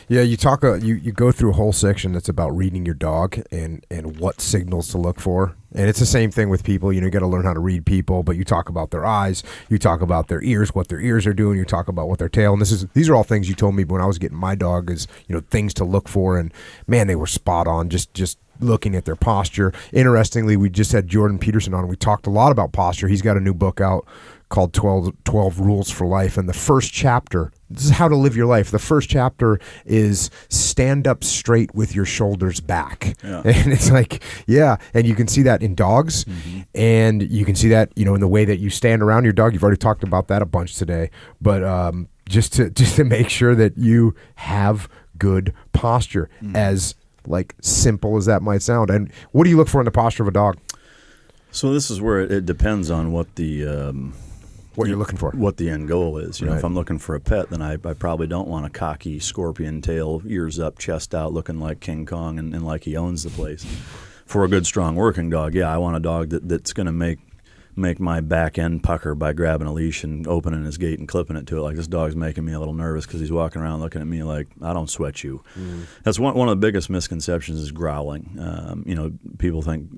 Yeah, you talk. You go through a whole section that's about reading your dog and what signals to look for. And it's the same thing with people. You got to learn how to read people. But you talk about their eyes. You talk about their ears, what their ears are doing. You talk about what their tail. And these are all things you told me when I was getting my dog. Is things to look for. And man, they were spot on. Just looking at their posture. Interestingly, we just had Jordan Peterson on. We talked a lot about posture. He's got a new book out called 12 Rules for Life. And the first chapter, this is how to live your life. The first chapter is stand up straight with your shoulders back. Yeah. And it's like, yeah. And you can see that in dogs. Mm-hmm. And you can see that, in the way that you stand around your dog. You've already talked about that a bunch today. But just to make sure that you have good posture, as like simple as that might sound. And what do you look for in the posture of a dog? So this is where it depends on what the what you're looking for, what the end goal is. Right. If I'm looking for a pet, then I probably don't want a cocky scorpion tail, ears up, chest out, looking like King Kong and like he owns the place. For a good, strong working dog, yeah, I want a dog that's going to make my back end pucker by grabbing a leash and opening his gate and clipping it to it. Like, this dog's making me a little nervous because he's walking around looking at me like, I don't sweat you. That's one of the biggest misconceptions is growling. People think,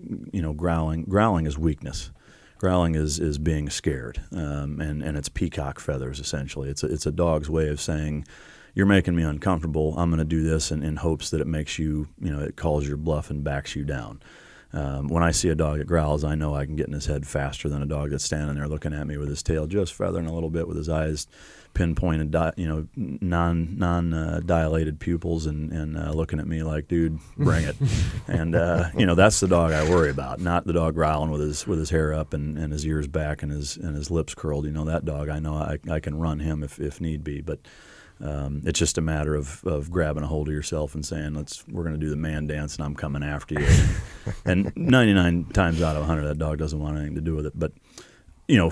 growling is weakness. Growling is being scared, and it's peacock feathers, essentially. It's a dog's way of saying, you're making me uncomfortable, I'm going to do this in hopes that it makes you, it calls your bluff and backs you down. When I see a dog that growls, I know I can get in his head faster than a dog that's standing there looking at me with his tail just feathering a little bit, with his eyes pinpointed, non-dilated pupils, and looking at me like, dude, bring it. And that's the dog I worry about, not the dog growling with his hair up and his ears back and his lips curled. That dog, I know I can run him if need be, but. It's just a matter of grabbing a hold of yourself and saying, we're going to do the man dance and I'm coming after you. And 99 times out of 100, that dog doesn't want anything to do with it. But,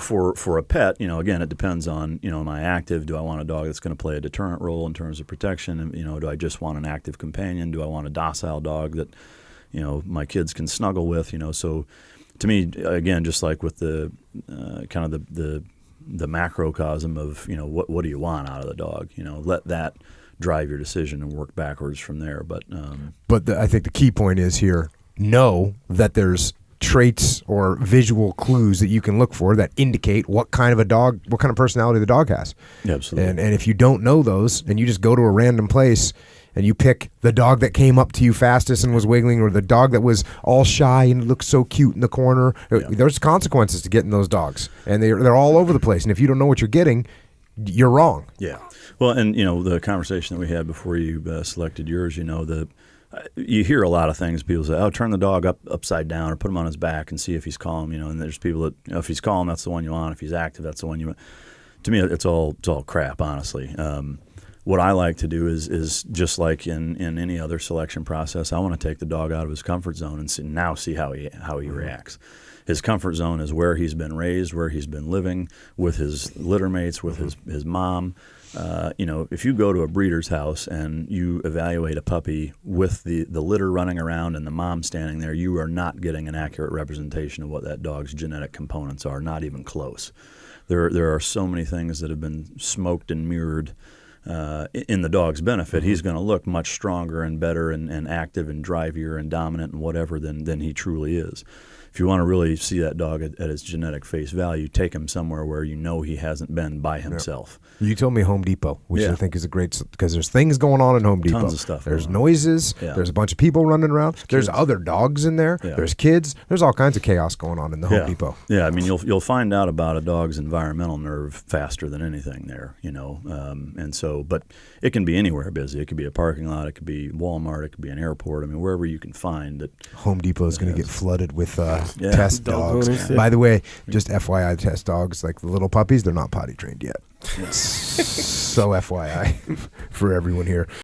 for a pet, again, it depends on, am I active? Do I want a dog that's going to play a deterrent role in terms of protection? And, do I just want an active companion? Do I want a docile dog that, my kids can snuggle with? So to me, again, just like with the kind of the macrocosm of, what do you want out of the dog? Let that drive your decision and work backwards from there. But I think the key point is here, know that there's traits or visual clues that you can look for that indicate what kind of personality the dog has. Absolutely. And if you don't know those and you just go to a random place and you pick the dog that came up to you fastest and was wiggling, or the dog that was all shy and looked so cute in the corner, there's consequences to getting those dogs, and they're all over the place. And if you don't know what you're getting, you're wrong. Yeah. Well, and the conversation that we had before you selected yours, you hear a lot of things. People say, "Oh, turn the dog upside down, or put him on his back and see if he's calm." And there's people that, if he's calm, that's the one you want. If he's active, that's the one you want. To me, it's all crap, honestly. What I like to do is just like in any other selection process, I want to take the dog out of his comfort zone and see how he reacts. His comfort zone is where he's been raised, where he's been living with his litter mates, with his mom. If you go to a breeder's house and you evaluate a puppy with the litter running around and the mom standing there, you are not getting an accurate representation of what that dog's genetic components are, not even close. There are so many things that have been smoked and mirrored in the dog's benefit. He's going to look much stronger and better and active and drivier and dominant and whatever than he truly is. If you want to really see that dog at its genetic face value, take him somewhere where he hasn't been by himself. You told me Home Depot, which I think is a great, because there's things going on in Home Depot. Tons of stuff. There's noises. Yeah. There's a bunch of people running around. There's other dogs in there. Yeah. There's kids. There's all kinds of chaos going on in the Home Depot. Yeah, I mean, you'll find out about a dog's environmental nerve faster than anything there, and so, but it can be anywhere busy. It could be a parking lot. It could be Walmart. It could be an airport. I mean, wherever you can find it. Home Depot is going to get flooded with test dogs. Yeah. By the way, just FYI, test dogs, like the little puppies, they're not potty trained yet. So FYI for everyone here.